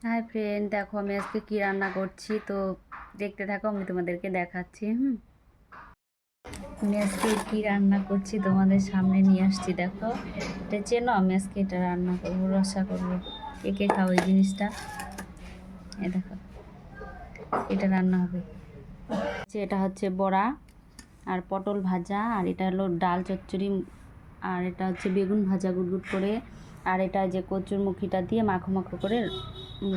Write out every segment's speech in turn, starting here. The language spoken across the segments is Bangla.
হাই ফ্রেন্ড, দেখো আমি আজকে কি রান্না করছি। তো দেখতে থাকো, আমি তোমাদেরকে দেখাচ্ছি। আমি আজকে কি রান্না করছি তোমাদের সামনে নিয়ে আসছি। দেখো, এটা চেনো? আমি আজকে এটা রান্না করবো, রসা করবো। কে কে খাও এই জিনিসটা? এ দেখো, এটা রান্না হবে। এটা হচ্ছে বড়া আর পটল ভাজা, আর এটা হলো ডাল চচ্চড়ি, আর এটা হচ্ছে বেগুন ভাজা গুড় করে, আর এটা যে কচুর মুখিটা দিয়ে মাখো মাখো করে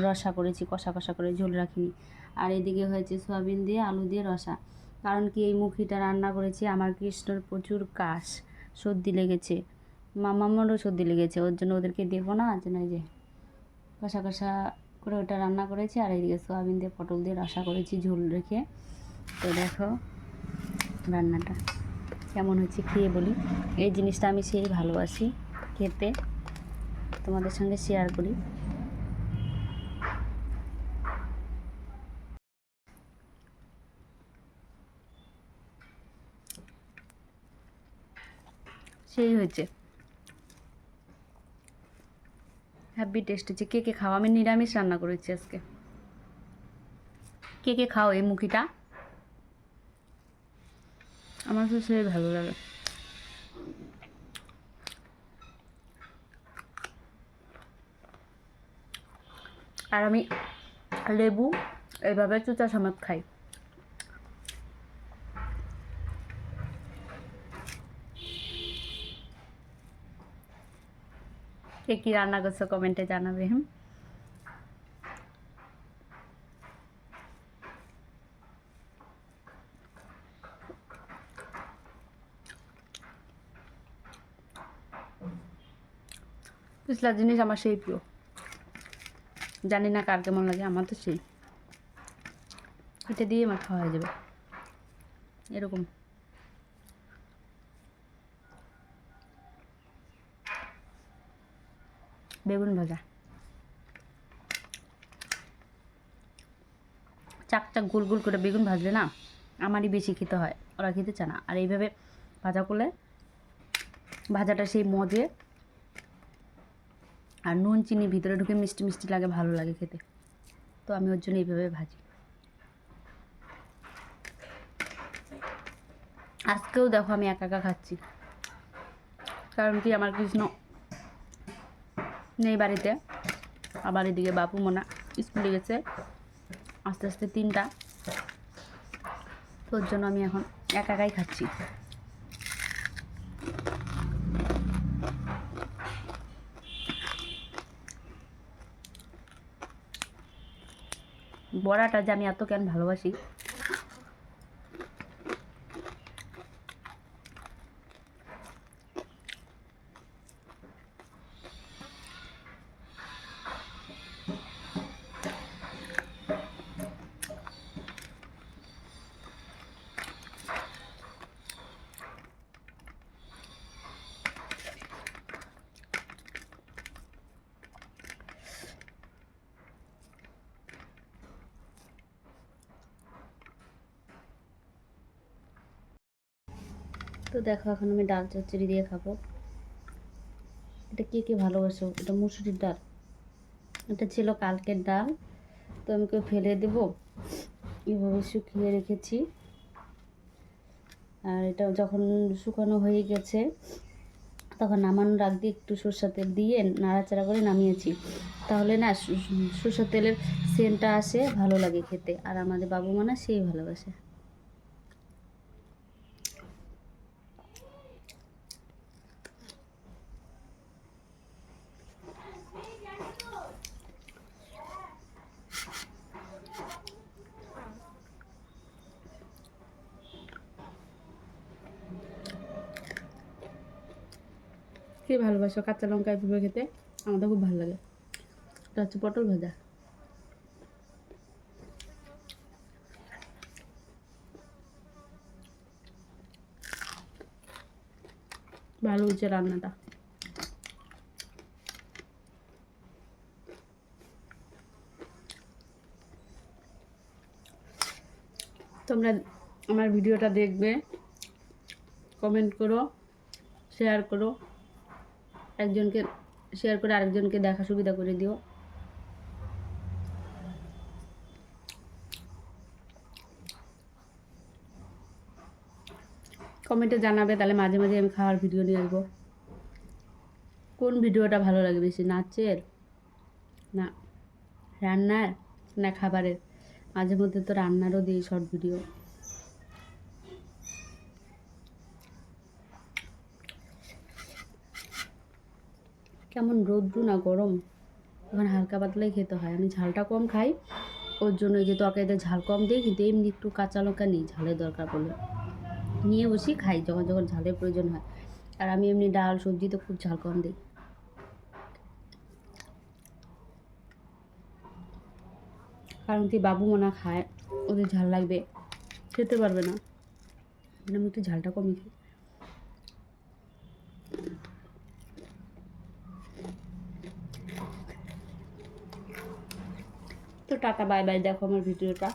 রসা করেছি, কষা কষা করে, ঝোল রাখিনি। আর এদিকে হয়েছে সয়াবিন দিয়ে আলু দিয়ে রসা। কারণ কি, এই মুখিটা রান্না করেছি, আমার কৃষ্ণর প্রচুর কাশ, সর্দি লেগেছে, মামারও সর্দি লেগেছে, ওর জন্য ওদেরকে দেবো না, আর জন্য এই যে কষা কষা করে ওটা রান্না করেছি। আর এইদিকে সয়াবিন দিয়ে পটল দিয়ে রসা করেছি ঝোল রেখে। তো দেখো রান্নাটা কেমন হয়েছে, খেয়ে বলি। এই জিনিসটা আমি সেই ভালোবাসি খেতে, তোমাদের সঙ্গে শেয়ার করি। সেই হয়েছে, হ্যাপি টেস্ট হচ্ছে। কে কে খাও? আমি নিরামিষ রান্না করেছি আজকে। কে কে খাও এই মুখিটা? আমার তো সেই ভালো লাগে। আর আমি লেবু এইভাবে চুচা সমেত খাই। কে কী রান্না করছো কমেন্টে জানাবে। পিছলা জিনিস আমার সেই প্রিয়, জানি না কার কেমন লাগে, আমার তো সেই। এটা দিয়ে আমার খাওয়া হয়ে যাবে এরকম। বেগুন ভাজা চাক চাক গোল গোল করে বেগুন ভাজলে না আমারই বেশি খেতে হয়, ওরা খেতে চায় না। আর এইভাবে ভাজা করলে ভাজাটা সেই মজে, আর নুন চিনি ভিতরে ঢুকে মিষ্টি মিষ্টি লাগে, ভালো লাগে খেতে। তো আমি ওর জন্য এইভাবে ভাজি। আজকেও দেখো আমি একা একা খাচ্ছি, কারণ কি আমার কৃষ্ণ নেই বাড়িতে। আবার এদিকে বাপু মোনা স্কুলে গেছে, আস্তে আস্তে 3টা। তোর জন্য আমি এখন একা একাই খাচ্ছি। বড়াটা যে আমি এত কেন ভালোবাসি, তো দেখো এখন আমি ডাল চচ্চড়ি দিয়ে খাবো। এটা কে কে ভালোবাসো? এটা মুসুরির ডাল, এটা ছিল কালকের ডাল, তো আমি কেউ ফেলে দেবো, এভাবে শুকিয়ে রেখেছি। আর এটা যখন শুকানো হয়ে গেছে, তখন নামানোর আগ দিয়ে একটু সরষের তেল দিয়ে নাড়াচাড়া করে নামিয়েছি। তাহলে না সরষের তেলের সেন্টটা আসে, ভালো লাগে খেতে। আর আমাদের বাবু মানা সেই ভালোবাসে। কে ভালোবাসো কাঁচা লঙ্কা এভাবে খেতে? আমাদের খুব ভালো লাগে। এটা হচ্ছে পটল ভাজা। ভালো হচ্ছে রান্নাটা। তোমরা আমার ভিডিওটা দেখবে, কমেন্ট করো, শেয়ার করো, একজনকে শেয়ার করে আরেকজনকে দেখা সুবিধা করে দিও। কমেন্টে জানাবে, তাহলে মাঝে মাঝে আমি খাওয়ার ভিডিও নিয়ে আসবো। কোন ভিডিওটা ভালো লাগে বেশি, নাচের না রান্নার না খাবারের? মাঝে মধ্যে তো রান্নারও দিই শর্ট ভিডিও। কেমন রৌদ্র না গরম, এখন হালকা পাতলাই খেতে হয়। আমি ঝালটা কম খাই, ওর জন্য যে তরকারিতে ঝাল কম দিই, কিন্তু এমনি একটু কাঁচা লঙ্কা নিই ঝালের দরকার পড়লে, নিয়ে বসি খাই যখন যখন ঝালের প্রয়োজন হয়। আর আমি এমনি ডাল সবজিতে খুব ঝাল কম দিই। কারণ কি বাবু মনা খায়, ওদের ঝাল লাগবে, খেতে পারবে না, আমি একটু ঝালটা কমই খাই। তো টাটা বাই বাই, দেখো আমার ভিডিওটা।